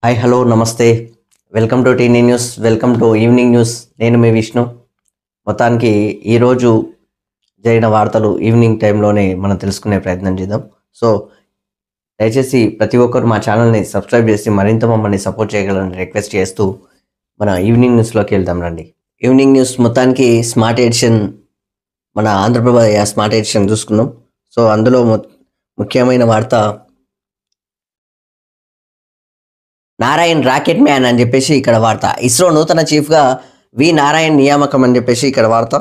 Hi hello నమస్తే. Welcome to teeny news. Welcome to evening news. నేను మీ విష్ణు. మొత్తానికి ఈరోజు జరిగిన వార్తలు ఈవినింగ్ టైంలోనే మనం తెలుసుకునే ప్రయత్నం చేద్దాం. సో దయచేసి ప్రతి ఒక్కరు మా ఛానల్ని సబ్స్క్రైబ్ చేసి మరింత మమ్మల్ని సపోర్ట్ చేయగలని రిక్వెస్ట్ చేస్తూ మన ఈవినింగ్ న్యూస్లోకి వెళ్దాం రండి. ఈవినింగ్ న్యూస్ మొత్తానికి స్మార్ట్ ఎడిషన్, మన ఆంధ్రప్రభ స్మార్ట్ ఎడిషన్ చూసుకుందాం. సో అందులో ముఖ్యమైన వార్త నారాయణ్ రాకెట్ మ్యాన్ అని చెప్పేసి ఇక్కడ వార్త. ఇస్రో నూతన చీఫ్గా వి నారాయణ్ నియామకం అని చెప్పేసి ఇక్కడ వార్త.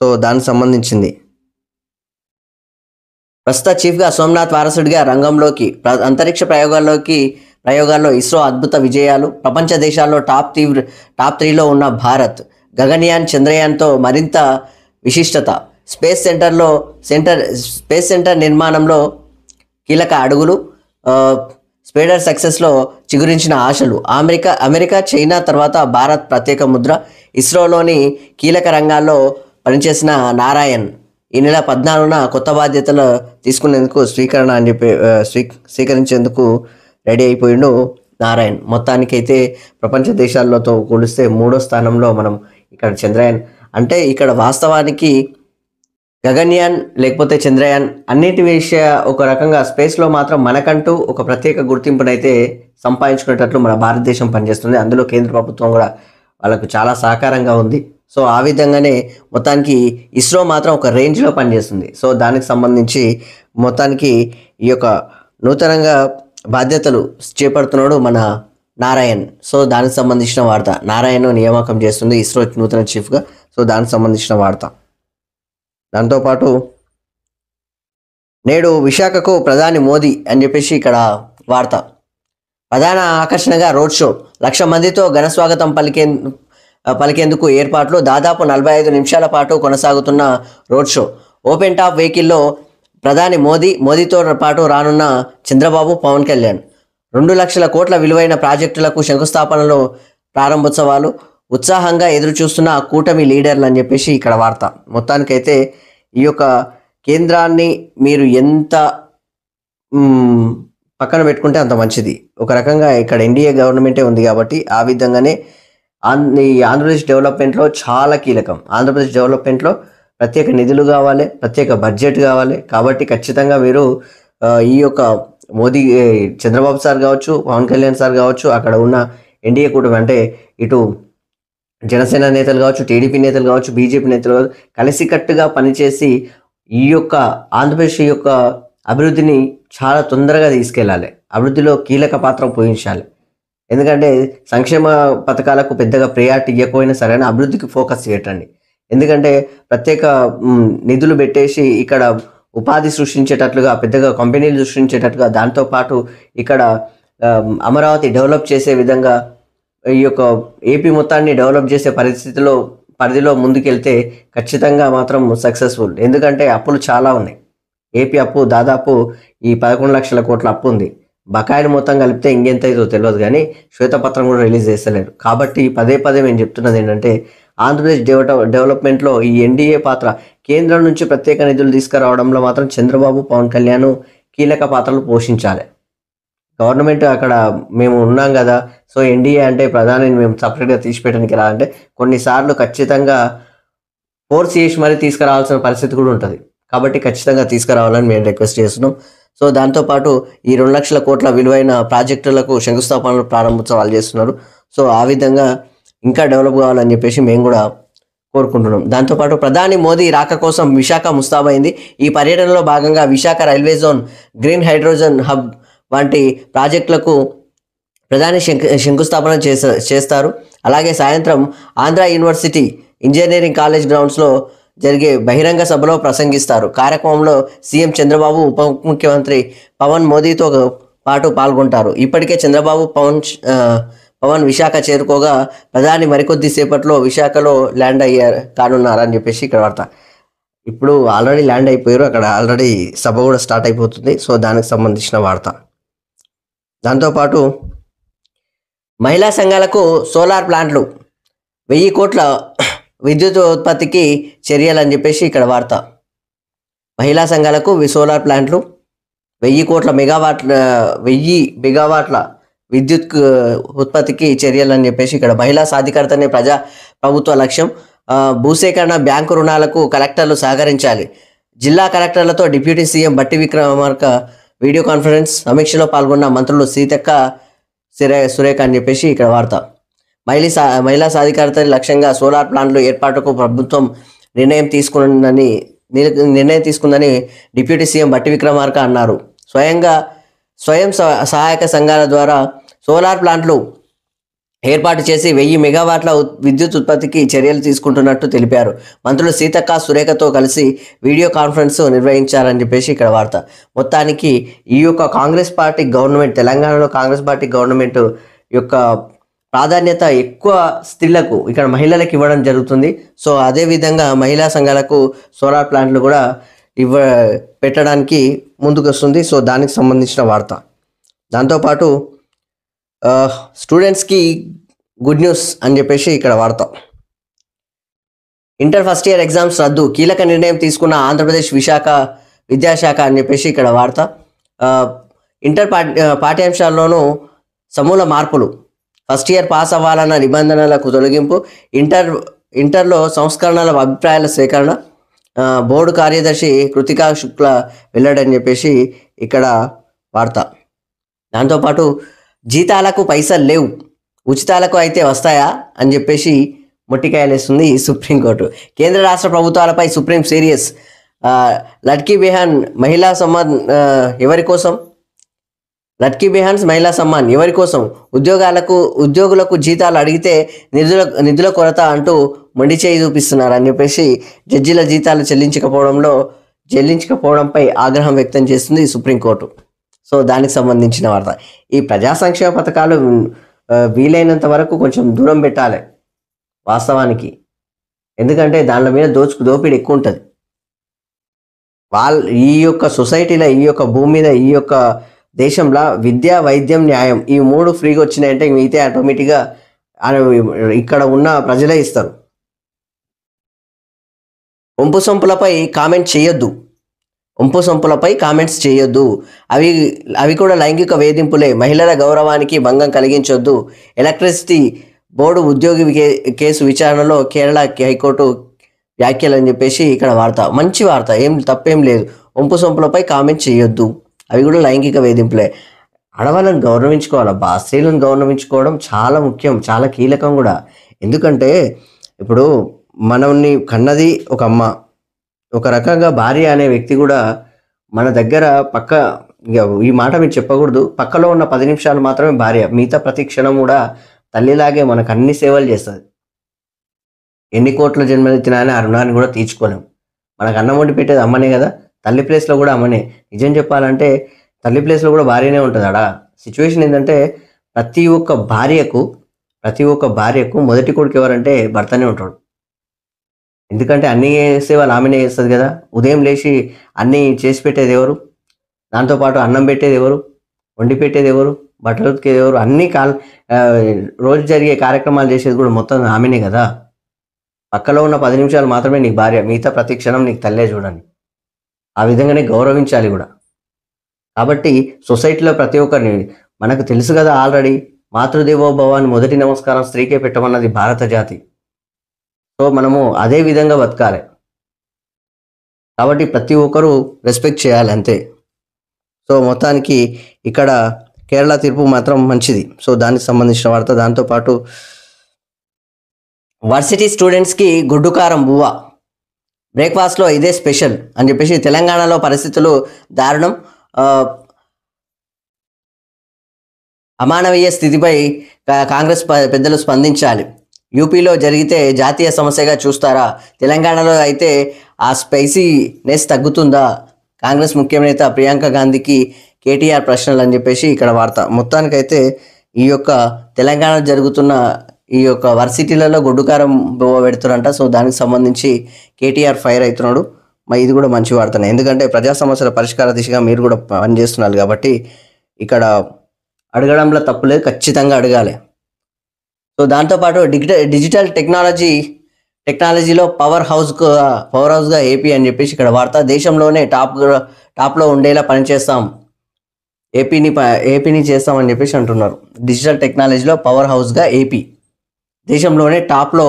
సో దానికి సంబంధించింది ప్రస్తుత చీఫ్గా సోమనాథ్ వారసుడిగా రంగంలోకి. అంతరిక్ష ప్రయోగాల్లో ఇస్రో అద్భుత విజయాలు. ప్రపంచ దేశాల్లో టాప్ 3లో ఉన్న భారత్. గగన్యాన్ చంద్రయాన్తో మరింత విశిష్టత. స్పేస్ సెంటర్ నిర్మాణంలో కీలక అడుగులు. స్పేడర్ సక్సెస్లో చిగురించిన ఆశలు. అమెరికా చైనా తర్వాత భారత్ ప్రత్యేక ముద్ర. ఇస్రోలోని కీలక రంగాల్లో పనిచేసిన నారాయణ్ ఈ నెల 14న కొత్త బాధ్యతలు తీసుకునేందుకు స్వీకరించేందుకు రెడీ అయిపోయిండు నారాయణ్. మొత్తానికైతే ప్రపంచ దేశాలతో పోలిస్తే 3వ స్థానంలో మనం ఇక్కడ చంద్రయాన్ అంటే ఇక్కడ వాస్తవానికి గగన్యాన్ లేకపోతే చంద్రయాన్ అన్నిటి ఒక రకంగా స్పేస్లో మాత్రం మనకంటూ ఒక ప్రత్యేక గుర్తింపునైతే సంపాదించుకునేటట్లు మన భారతదేశం పనిచేస్తుంది. అందులో కేంద్ర ప్రభుత్వం కూడా వాళ్ళకు చాలా సహకారంగా ఉంది. సో ఆ విధంగానే మొత్తానికి ఇస్రో మాత్రం ఒక రేంజ్లో పనిచేస్తుంది. సో దానికి సంబంధించి మొత్తానికి ఈ యొక్క నూతనంగా బాధ్యతలు చేపడుతున్నాడు మన నారాయణ్. సో దానికి సంబంధించిన వార్త. నారాయణ్ నియామకం చేస్తుంది ఇస్రో నూతన చీఫ్గా. సో దానికి సంబంధించిన వార్త. దాంతోపాటు నేడు విశాఖకు ప్రధాని మోదీ అని చెప్పేసి ఇక్కడ వార్త. ప్రధాన ఆకర్షణగా రోడ్ షో. 1,00,000 మందితో ఘన స్వాగతం పలికేందుకు ఏర్పాట్లు. దాదాపు 45 నిమిషాల పాటు కొనసాగుతున్న రోడ్ షో. ఓపెన్ టాప్ వెహికల్లో ప్రధాని మోదీతో పాటు రానున్న చంద్రబాబు, పవన్ కళ్యాణ్. 2 లక్షల కోట్ల విలువైన ప్రాజెక్టులకు శంకుస్థాపనలో ప్రారంభోత్సవాలు. ఉత్సాహంగా ఎదురు చూస్తున్న కూటమి లీడర్లు అని చెప్పేసి ఇక్కడ వార్త. మొత్తానికైతే ఈ యొక్క కేంద్రాన్ని మీరు ఎంత పక్కన పెట్టుకుంటే అంత మంచిది. ఒక రకంగా ఇక్కడ ఎన్డీఏ గవర్నమెంటే ఉంది కాబట్టి ఆ విధంగానే ఆంధ్రప్రదేశ్ డెవలప్మెంట్లో చాలా కీలకం. ఆంధ్రప్రదేశ్ డెవలప్మెంట్లో ప్రత్యేక నిధులు కావాలి, ప్రత్యేక బడ్జెట్ కావాలి. కాబట్టి ఖచ్చితంగా మీరు ఈ యొక్క చంద్రబాబు సార్ కావచ్చు, పవన్ కళ్యాణ్ సార్ కావచ్చు, అక్కడ ఉన్న ఎన్డీఏ కూటమి అంటే ఇటు జనసేన నేతలు కావచ్చు, టీడీపీ నేతలు కావచ్చు, బీజేపీ నేతలు కావచ్చు, కలిసికట్టుగా పనిచేసి ఈ యొక్క ఆంధ్రప్రదేశ్ యొక్క అభివృద్ధిని చాలా తొందరగా తీసుకెళ్ళాలి. అభివృద్ధిలో కీలక పాత్ర పోషించాలి. ఎందుకంటే సంక్షేమ పథకాలకు పెద్దగా ప్రయారిటీ ఇవ్వకపోయినా సరే అభివృద్ధికి ఫోకస్ చేయటండి. ఎందుకంటే ప్రత్యేక నిధులు పెట్టేసి ఇక్కడ ఉపాధి సృష్టించేటట్లుగా, పెద్దగా కంపెనీలు సృష్టించేటట్లుగా, దాంతోపాటు ఇక్కడ అమరావతి డెవలప్ చేసే విధంగా ఈ యొక్క ఏపీ మొత్తాన్ని డెవలప్ చేసే పరిధిలో ముందుకెళ్తే ఖచ్చితంగా మాత్రం సక్సెస్ఫుల్. ఎందుకంటే అప్పులు చాలా ఉన్నాయి. ఏపీ అప్పు దాదాపు ఈ 11 లక్షల కోట్ల అప్పు ఉంది. బకాయిలు మొత్తం కలిపితే ఇంకెంత అయిందో తెలియదు, కానీ శ్వేతపత్రం కూడా రిలీజ్ చేస్తలేరు. కాబట్టి పదే మేము చెప్తున్నది ఏంటంటే ఆంధ్రప్రదేశ్ డెవలప్మెంట్లో ఈ ఎన్డీఏ పాత్ర, కేంద్రం నుంచి ప్రత్యేక నిధులు తీసుకురావడంలో మాత్రం చంద్రబాబు, పవన్ కళ్యాణ్ కీలక పాత్రలు పోషించాలి. గవర్నమెంట్ అక్కడ మేము ఉన్నాం కదా, సో ఎన్డీఏ అంటే ప్రధానిని మేము సపరేట్గా తీసిపెట్టడానికి రాదంటే కొన్నిసార్లు ఖచ్చితంగా ఫోర్స్ చేసి మరీ తీసుకురావాల్సిన పరిస్థితి కూడా ఉంటుంది. కాబట్టి ఖచ్చితంగా తీసుకురావాలని మేము రిక్వెస్ట్ చేస్తున్నాం. సో దాంతోపాటు ఈ 2 లక్షల కోట్ల విలువైన ప్రాజెక్టులకు శంకుస్థాపనలు ప్రారంభోత్సవాలు చేస్తున్నారు. సో ఆ విధంగా ఇంకా డెవలప్ కావాలని చెప్పేసి మేము కూడా కోరుకుంటున్నాం. దాంతోపాటు ప్రధాని మోదీ రాక కోసం విశాఖ ముస్తాబైంది. ఈ పర్యటనలో భాగంగా Visakha railway zone, green hydrogen hub వంటి ప్రాజెక్టులకు ప్రధాని శంకుస్థాపన చేస్తారు. అలాగే సాయంత్రం ఆంధ్ర యూనివర్సిటీ ఇంజనీరింగ్ కాలేజ్ గ్రౌండ్స్లో జరిగే బహిరంగ సభలో ప్రసంగిస్తారు. కార్యక్రమంలో సీఎం చంద్రబాబు, ఉప ముఖ్యమంత్రి పవన్ మోదీతో పాటు పాల్గొంటారు. ఇప్పటికే చంద్రబాబు, పవన్ విశాఖ చేరుకోగా ప్రధాని మరికొద్ది సేపట్లో విశాఖలో ల్యాండ్ కానున్నారని చెప్పేసి ఇక్కడ వార్త. ఇప్పుడు ఆల్రెడీ ల్యాండ్ అయిపోయారు, అక్కడ ఆల్రెడీ సభ కూడా స్టార్ట్ అయిపోతుంది. సో దానికి సంబంధించిన వార్త. దాంతోపాటు మహిళా సంఘాలకు సోలార్ ప్లాంట్లు, 1000 కోట్ల విద్యుత్ ఉత్పత్తికి చర్యలని చెప్పేసి ఇక్కడ వార్త. మహిళా సంఘాలకు సోలార్ ప్లాంట్లు 1000 మెగావాట్ల విద్యుత్ ఉత్పత్తికి చర్యలు అని చెప్పేసి ఇక్కడ మహిళా సాధికారతనే ప్రభుత్వ లక్ష్యం. భూసేకరణ, బ్యాంకు రుణాలకు కలెక్టర్లు సహకరించాలి. జిల్లా కలెక్టర్లతో డిప్యూటీ సీఎం బట్టి విక్రమార్క వీడియో కాన్ఫరెన్స్. సమీక్షలో పాల్గొన్న మంత్రులు సీతక్క, సురేఖ అని చెప్పేసి ఇక్కడ వార్త. మహిళా సాధికారత లక్ష్యంగా సోలార్ ప్లాంట్లు ఏర్పాటుకు ప్రభుత్వం నిర్ణయం తీసుకుందని డిప్యూటీ సీఎం బట్టి విక్రమార్క అన్నారు. స్వయం సహాయక సంఘాల ద్వారా సోలార్ ప్లాంట్లు ఏర్పాటు చేసి 1000 మెగావాట్ల విద్యుత్ ఉత్పత్తికి చర్యలు తీసుకుంటున్నట్టు తెలిపారు. మంత్రులు సీతక్క, సురేఖతో కలిసి వీడియో కాన్ఫరెన్స్ నిర్వహించారని చెప్పేసి ఇక్కడ వార్త. మొత్తానికి ఈ యొక్క కాంగ్రెస్ పార్టీ గవర్నమెంట్, తెలంగాణలో కాంగ్రెస్ పార్టీ గవర్నమెంట్ యొక్క ప్రాధాన్యత ఎక్కువ స్త్రీలకు, ఇక్కడ మహిళలకు ఇవ్వడం జరుగుతుంది. సో అదేవిధంగా మహిళా సంఘాలకు సోలార్ ప్లాంట్లు కూడా పెట్టడానికి ముందుకు వస్తుంది. సో దానికి సంబంధించిన వార్త. దాంతోపాటు స్టూడెంట్స్కి గుడ్ న్యూస్ అని చెప్పేసి ఇక్కడ వార్త. ఇంటర్ ఫస్ట్ ఇయర్ ఎగ్జామ్స్ రద్దు, కీలక నిర్ణయం తీసుకున్న ఆంధ్రప్రదేశ్ విద్యాశాఖ అని చెప్పేసి ఇక్కడ వార్త. ఇంటర్ పాఠ్యాంశాల్లోనూ సమూల మార్పులు, ఫస్ట్ ఇయర్ పాస్ అవ్వాలన్న నిబంధనలకు తొలగింపు, ఇంటర్లో సంస్కరణల అభిప్రాయాల సేకరణ, బోర్డు కార్యదర్శి కృతికా శుక్ల వెల్లడని చెప్పేసి ఇక్కడ వార్త. దాంతోపాటు జీతాలకు పైసలు లేవు, ఉచితాలకు అయితే వస్తాయా అని చెప్పేసి మొట్టికాయలేస్తుంది సుప్రీంకోర్టు. కేంద్ర రాష్ట్ర ప్రభుత్వాలపై సుప్రీం సీరియస్. లడ్కీ బెహాన్ మహిళా సమ్మాన్ ఎవరి కోసం? లడ్కీ బెహాన్స్ మహిళా సమ్మాన్ ఎవరి కోసం? ఉద్యోగులకు జీతాలు అడిగితే నిధుల కొరత అంటూ మొండి చేయి చూపిస్తున్నారు అని చెప్పేసి జడ్జీల జీతాలు చెల్లించకపోవడంపై ఆగ్రహం వ్యక్తం చేస్తుంది సుప్రీంకోర్టు. సో దానికి సంబంధించిన వార్త. ఈ ప్రజా సంక్షేమ పథకాలు వీలైనంత వరకు కొంచెం దూరం పెట్టాలి వాస్తవానికి. ఎందుకంటే దానిలో మీద దోపిడీ ఎక్కువ ఉంటుంది. ఈ యొక్క సొసైటీలో, ఈ యొక్క భూమి మీద, ఈ యొక్క దేశంలో విద్య, వైద్యం, న్యాయం ఈ 3 ఫ్రీగా వచ్చినాయంటే మిగతా ఆటోమేటిక్గా ఇక్కడ ఉన్న ప్రజలే ఇస్తారు. ఒంపు సొంపులపై కామెంట్స్ చేయొద్దు. అవి కూడా లైంగిక వేధింపులే. మహిళల గౌరవానికి భంగం కలిగించొద్దు. ఎలక్ట్రిసిటీ బోర్డు ఉద్యోగి కేసు విచారణలో కేరళ హైకోర్టు వ్యాఖ్యలు అని చెప్పేసి ఇక్కడ వార్త. మంచి వార్త, తప్పేం లేదు. ఒంపు సొంపులపై కామెంట్ చేయొద్దు, అవి కూడా లైంగిక వేధింపులే. ఆడవాళ్ళని గౌరవించుకోవాలి, స్త్రీలను గౌరవించుకోవడం చాలా ముఖ్యం, చాలా కీలకం కూడా. ఎందుకంటే ఇప్పుడు మనల్ని కన్నది ఒక అమ్మ, ఒక రకంగా భార్య అనే వ్యక్తి కూడా మన దగ్గర ఈ మాట మీరు చెప్పకూడదు, పక్కలో ఉన్న 10 నిమిషాలు మాత్రమే భార్య, మిగతా ప్రతి క్షణం కూడా తల్లిలాగే మనకు అన్ని సేవలు చేస్తుంది. ఎన్ని కోట్ల జన్మలెత్తినా ఆ రుణాన్ని కూడా తీర్చుకోలేము. మనకు అన్నం వండి పెట్టేది అమ్మనే కదా, తల్లి ప్లేస్లో కూడా అమ్మనే. నిజం చెప్పాలంటే తల్లి ప్లేస్లో కూడా భార్యనే ఉంటుంది. సిచ్యువేషన్ ఏంటంటే ప్రతి ఒక్క భార్యకు మొదటి కొడుకు ఎవరంటే భర్తనే ఉంటాడు. ఎందుకంటే అన్నీ సేవలు ఆమెనే చేస్తుంది కదా. ఉదయం లేచి అన్నీ చేసి పెట్టేది ఎవరు? దాంతోపాటు అన్నం పెట్టేది ఎవరు? వండి పెట్టేది ఎవరు? బట్టలు ఉతికేది ఎవరు? అన్నీ రోజు జరిగే కార్యక్రమాలు చేసేది కూడా మొత్తం ఆమెనే కదా. పక్కలో ఉన్న 10 నిమిషాలు మాత్రమే నీకు భార్య, మిగతా ప్రతి క్షణం నీకు తల్లే చూడండి. ఆ విధంగానే గౌరవించాలి కూడా. కాబట్టి సొసైటీలో ప్రతి ఒక్కరిని మనకు తెలుసు కదా ఆల్రెడీ, మాతృదేవోభవ అని మొదటి నమస్కారం స్త్రీకే పెట్టమన్నది భారత జాతి. సో మనము అదే విధంగా బతకాలి. కాబట్టి ప్రతి ఒక్కరూ రెస్పెక్ట్ చేయాలి అంతే. సో మొత్తానికి ఇక్కడ కేరళ తీర్పు మాత్రం మంచిది. సో దానికి సంబంధించిన వార్త. దాంతోపాటు వర్సిటీ స్టూడెంట్స్కి గుడ్డుకారం బువ్వ, బ్రేక్ఫాస్ట్లో ఇదే స్పెషల్ అని చెప్పేసి. తెలంగాణలో పరిస్థితులు దారుణం. అమానవీయ స్థితిపై కాంగ్రెస్ పెద్దలు స్పందించాలి. యూపీలో జరిగితే జాతీయ సమస్యగా చూస్తారా? తెలంగాణలో అయితే ఆ స్పైసీనెస్ తగ్గుతుందా? కాంగ్రెస్ ముఖ్యనేత ప్రియాంక గాంధీకి కేటీఆర్ ప్రశ్నలు అని చెప్పేసి ఇక్కడ వార్త. మొత్తానికైతే ఈ యొక్క తెలంగాణ జరుగుతున్న ఈ యొక్క వర్సిటీలలో గుడ్డుకారం పెడుతున్నారంట. సో దానికి సంబంధించి కేటీఆర్ ఫైర్ అవుతున్నాడు. ఇది కూడా మంచి వార్తనే. ఎందుకంటే ప్రజా సమస్యల పరిష్కార దిశగా మీరు కూడా పనిచేస్తున్నారు కాబట్టి ఇక్కడ అడగడంలో తప్పులేదు, ఖచ్చితంగా అడగాలి. సో దాంతోపాటు డిజిటల్ టెక్నాలజీలో పవర్ హౌస్గా ఏపీ అని చెప్పేసి ఇక్కడ వార్త. దేశంలోనే టాప్లో ఉండేలా పనిచేస్తాం ఏపీని చేస్తామని చెప్పేసి అంటున్నారు. డిజిటల్ టెక్నాలజీలో పవర్ హౌస్గా ఏపీ దేశంలోనే టాప్లో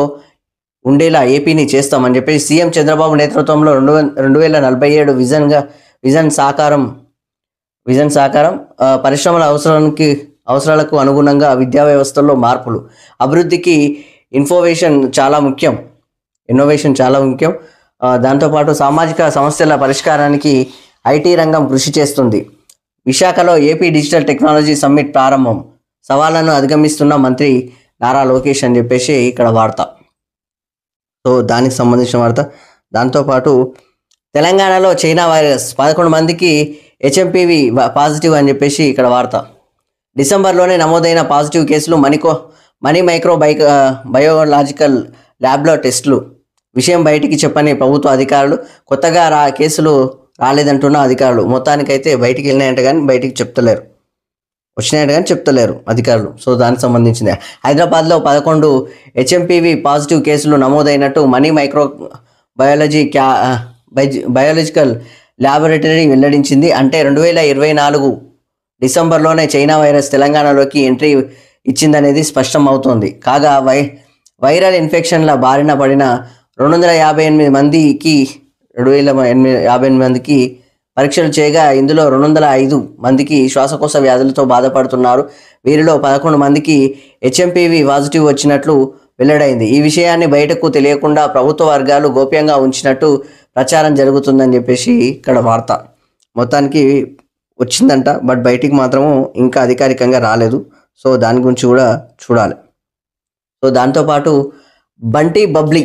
ఉండేలా ఏపీని చేస్తామని చెప్పేసి సీఎం చంద్రబాబు నేతృత్వంలో 2047 విజన్ సాకారం పరిశ్రమల అవసరాలకు అనుగుణంగా విద్యా వ్యవస్థల్లో మార్పులు, అభివృద్ధికి ఇన్నోవేషన్ చాలా ముఖ్యం. దాంతోపాటు సామాజిక సమస్యల పరిష్కారానికి ఐటీ రంగం కృషి చేస్తుంది. విశాఖలో ఏపీ డిజిటల్ టెక్నాలజీ సమ్మిట్ ప్రారంభం, సవాళ్లను అధిగమిస్తున్న మంత్రి నారా లోకేష్ అని చెప్పేసి ఇక్కడ వార్త. సో దానికి సంబంధించిన వార్త. దాంతోపాటు తెలంగాణలో చైనా వైరస్ 11 మందికి హెచ్ఎంపీవి పాజిటివ్ అని చెప్పేసి ఇక్కడ వార్త. డిసెంబర్లోనే నమోదైన పాజిటివ్ కేసులు మనీ మైక్రో బయోలాజికల్ ల్యాబ్లో టెస్టులు, విషయం బయటికి చెప్పని ప్రభుత్వ అధికారులు, కొత్తగా కేసులు రాలేదంటున్న అధికారులు. మొత్తానికైతే బయటికి వెళ్ళినాయంట కానీ బయటికి వచ్చినాయంట కానీ చెప్తలేరు అధికారులు. సో దానికి సంబంధించింది. హైదరాబాద్లో 11 హెచ్ఎంపీవి పాజిటివ్ కేసులు నమోదైనట్టు మనీ మైక్రో బయాలజికల్ ల్యాబొరేటరీ వెల్లడించింది. అంటే 2024 డిసెంబర్లోనే చైనా వైరస్ తెలంగాణలోకి ఎంట్రీ ఇచ్చిందనేది స్పష్టం అవుతోంది. కాగా వైరల్ ఇన్ఫెక్షన్ల బారిన పడిన 258 మందికి పరీక్షలు చేయగా ఇందులో 205 మందికి శ్వాసకోశ వ్యాధులతో బాధపడుతున్నారు. వీరిలో 11 మందికి హెచ్ఎంపీవి పాజిటివ్ వచ్చినట్లు వెల్లడైంది. ఈ విషయాన్ని బయటకు తెలియకుండా ప్రభుత్వ వర్గాలు గోప్యంగా ఉంచినట్టు ప్రచారం జరుగుతుందని చెప్పేసి ఇక్కడ వార్త. మొత్తానికి వచ్చిందంట, బట్ బయటికి మాత్రము ఇంకా అధికారికంగా రాలేదు. సో దాని గురించి కూడా చూడాలి. సో దాంతోపాటు బంటి బబ్లీ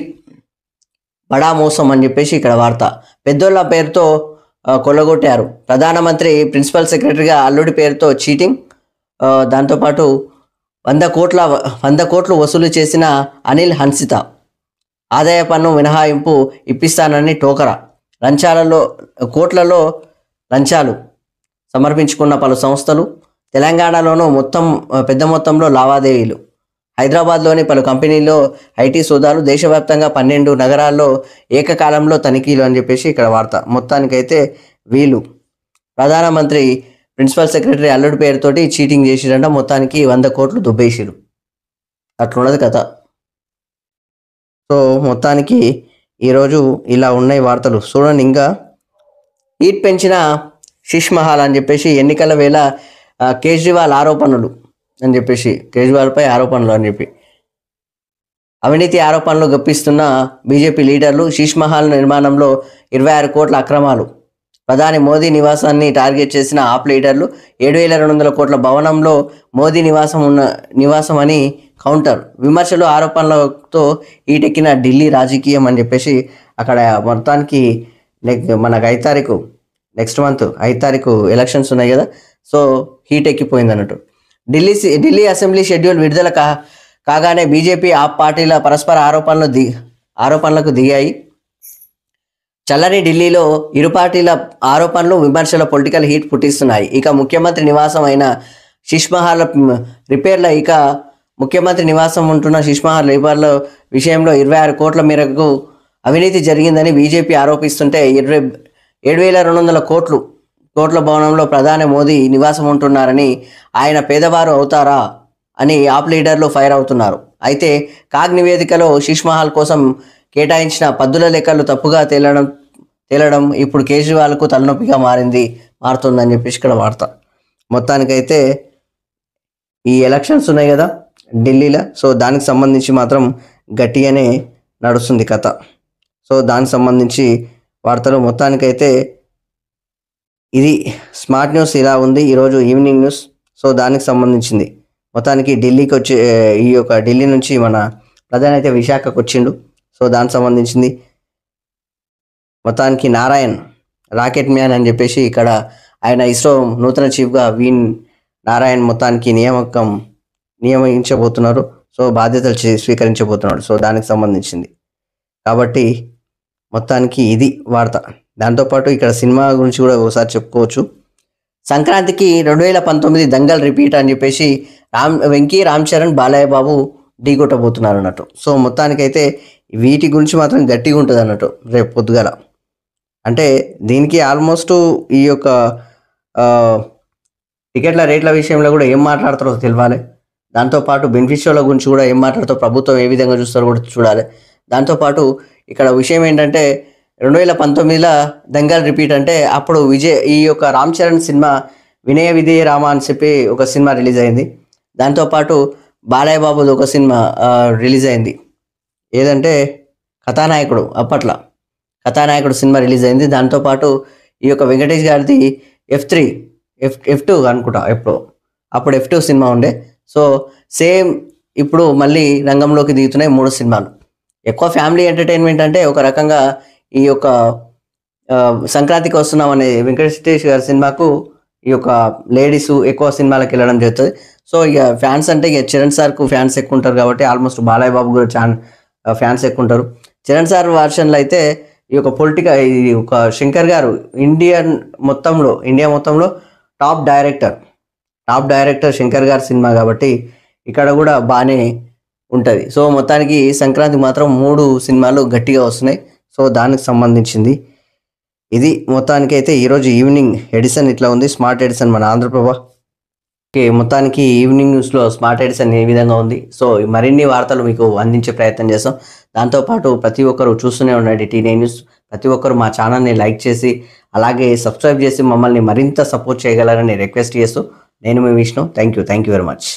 బడా మోసం అని చెప్పేసి ఇక్కడ వార్త. పెద్దోళ్ళ పేరుతో కొల్లగొట్టారు. ప్రధానమంత్రి ప్రిన్సిపల్ సెక్రటరీగా అల్లుడి పేరుతో చీటింగ్. దాంతోపాటు 100 కోట్లు వసూలు చేసిన అనిల్ హన్సిత ఆదాయ పన్ను మినహాయింపు ఇప్పిస్తానని టోకరా. కోట్లలో లంచాలు సమర్పించుకున్న పలు సంస్థలు. తెలంగాణలోనూ పెద్ద మొత్తంలో లావాదేవీలు. హైదరాబాద్లోని పలు కంపెనీల్లో ఐటీ సోదాలు. దేశవ్యాప్తంగా 12 నగరాల్లో ఏకకాలంలో తనిఖీలు అని చెప్పేసి ఇక్కడ వార్త. మొత్తానికైతే వీళ్ళు ప్రధానమంత్రి ప్రిన్సిపల్ సెక్రటరీ అల్లుడి పేరుతోటి చీటింగ్ చేసిరంట. మొత్తానికి 100 కోట్లు దుబ్బేసిరు. అట్లున్నది కథ. సో మొత్తానికి ఈరోజు ఇలా ఉన్నాయి వార్తలు. చూడండి, ఇంకా హీట్ పెంచిన శిష్ మహల్ అని చెప్పేసి ఎన్నికల వేళ కేజ్రీవాల్ ఆరోపణలు అని చెప్పేసి కేజ్రీవాల్పై ఆరోపణలు అని చెప్పి అవినీతి ఆరోపణలు గప్పిస్తున్న బీజేపీ లీడర్లు. శిష్ మహల్ నిర్మాణంలో 26 కోట్ల అక్రమాలు. ప్రధాని మోదీ నివాసాన్ని టార్గెట్ చేసిన ఆప్ లీడర్లు. 7,200 కోట్ల భవనంలో మోదీ నివాసం అని కౌంటర్. విమర్శలు ఆరోపణలతో ఈటెక్కిన ఢిల్లీ రాజకీయం అని చెప్పేసి అక్కడ మొత్తానికి మనకు నెక్స్ట్ మంత్ 5 తారీఖు ఎలక్షన్స్ ఉన్నాయి కదా. సో హీట్ ఎక్కిపోయింది అన్నట్టు. ఢిల్లీ అసెంబ్లీ షెడ్యూల్ విడుదల కాగానే బీజేపీ ఆప్ పార్టీల పరస్పర ఆరోపణలకు దిగాయి. చల్లని ఢిల్లీలో ఇరు పార్టీల ఆరోపణలు, విమర్శల పొలిటికల్ హీట్ పుట్టిస్తున్నాయి. ఇక ముఖ్యమంత్రి నివాసం అయిన శిష్ మహల్ రిపేర్ల ముఖ్యమంత్రి నివాసం ఉంటున్న శిష్ మహల్ రిపేర్ల విషయంలో 26 కోట్ల మేరకు అవినీతి జరిగిందని బీజేపీ ఆరోపిస్తుంటే 7,200 కోట్ల భవనంలో ప్రధాని మోదీ నివాసం ఉంటున్నారని, ఆయన పేదవారు అవుతారా అని ఆప్ లీడర్లు ఫైర్ అవుతున్నారు. అయితే కాగ్ నివేదికలో శిష్ మహల్ కోసం కేటాయించిన పద్దుల లెక్కలు తప్పుగా తేలడం ఇప్పుడు కేజ్రీవాల్కు తలనొప్పిగా మారుతుందని చెప్పేసి ఇక్కడ వార్త. మొత్తానికైతే ఈ ఎలక్షన్స్ ఉన్నాయి కదా ఢిల్లీలో. సో దానికి సంబంధించి మాత్రం గట్టిగానే నడుస్తుంది కథ. సో దానికి సంబంధించి వార్తలు. మొత్తానికైతే ఇది స్మార్ట్ న్యూస్ ఇలా ఉంది ఈరోజు ఈవినింగ్ న్యూస్. సో దానికి సంబంధించింది. మొత్తానికి ఢిల్లీకి ఢిల్లీ నుంచి మన ప్రధాని అయితే విశాఖకు వచ్చిండు. సో దానికి సంబంధించింది. మొత్తానికి నారాయణ్ రాకెట్ మ్యాన్ అని చెప్పేసి ఇక్కడ ఆయన ఇస్రో నూతన చీఫ్గా నారాయణ్ మొత్తానికి నియమించబోతున్నారు. సో బాధ్యతలు స్వీకరించబోతున్నాడు. సో దానికి సంబంధించింది కాబట్టి మొత్తానికి ఇది వార్త. దాంతోపాటు ఇక్కడ సినిమా గురించి కూడా ఒకసారి చెప్పుకోవచ్చు. సంక్రాంతికి 2019 దంగల్ రిపీట్ అని చెప్పేసి వెంకీ, రామ్ చరణ్, బాలయ్య బాబు ఢీకొట్టబోతున్నారు అన్నట్టు. సో మొత్తానికైతే వీటి గురించి మాత్రం గట్టిగా ఉంటుంది అన్నట్టు రేపు పొద్దుగాల. అంటే దీనికి ఆల్మోస్ట్ ఈ యొక్క టికెట్ల రేట్ల విషయంలో కూడా ఏం మాట్లాడతారో తెలియాలి. దాంతోపాటు బెనిఫిషియర్ల గురించి కూడా ఏం మాట్లాడతారో, ప్రభుత్వం ఏ విధంగా చూస్తారో కూడా చూడాలి. దాంతోపాటు ఇక్కడ విషయం ఏంటంటే 2019లో దంగల్ రిపీట్ అంటే అప్పుడు ఈ యొక్క రామ్ చరణ్ సినిమా వినయ విధేయ రామ అని చెప్పి ఒక సినిమా రిలీజ్ అయింది. దాంతోపాటు బాలయ్య బాబుది ఒక సినిమా రిలీజ్ అయింది, ఏదంటే కథానాయకుడు. అప్పట్లో కథానాయకుడు సినిమా రిలీజ్ అయింది. దాంతోపాటు ఈ యొక్క వెంకటేష్ గారిది F2 అనుకుంటా, అప్పుడు F2 సినిమా ఉండే. సో సేమ్ ఇప్పుడు మళ్ళీ రంగంలోకి దిగుతున్నాయి 3 సినిమాలు. ఎక్కువ ఫ్యామిలీ ఎంటర్టైన్మెంట్ అంటే ఒక రకంగా ఈ యొక్క సంక్రాంతికి వస్తున్నాం అనే వెంకటేష్ గారి సినిమాకు ఈ యొక్క లేడీస్ ఎక్కువ సినిమాలకు వెళ్ళడం జరుగుతుంది. సో ఇక ఫ్యాన్స్ అంటే ఇక చరణ్ సార్కు ఫ్యాన్స్ ఎక్కువ ఉంటారు కాబట్టి ఆల్మోస్ట్ బాలయ్య బాబు కూడా ఫ్యాన్స్ ఎక్కువ ఉంటారు. చరణ్ సార్ వర్షన్లో అయితే ఈ యొక్క ఈ యొక్క శంకర్ గారు ఇండియా మొత్తంలో టాప్ డైరెక్టర్ శంకర్ గారి సినిమా కాబట్టి ఇక్కడ కూడా బాగానే ఉంటుంది. సో మొత్తానికి సంక్రాంతికి మాత్రం 3 సినిమాలు గట్టిగా వస్తున్నాయి. సో దానికి సంబంధించింది ఇది. మొత్తానికి అయితే ఈరోజు ఈవినింగ్ ఎడిషన్ ఇట్లా ఉంది, స్మార్ట్ ఎడిషన్ మన ఆంధ్రప్రభ. మొత్తానికి ఈవినింగ్ న్యూస్లో స్మార్ట్ ఎడిషన్ ఏ విధంగా ఉంది. సో మరిన్ని వార్తలు మీకు అందించే ప్రయత్నం చేస్తాం. దాంతోపాటు ప్రతి ఒక్కరు చూస్తూనే ఉండండి T9 న్యూస్. ప్రతి ఒక్కరు మా ఛానల్ని లైక్ చేసి అలాగే సబ్స్క్రైబ్ చేసి మమ్మల్ని మరింత సపోర్ట్ చేయగలరని రిక్వెస్ట్ చేస్తూ నేను మీ Vishnu. Thank you very much.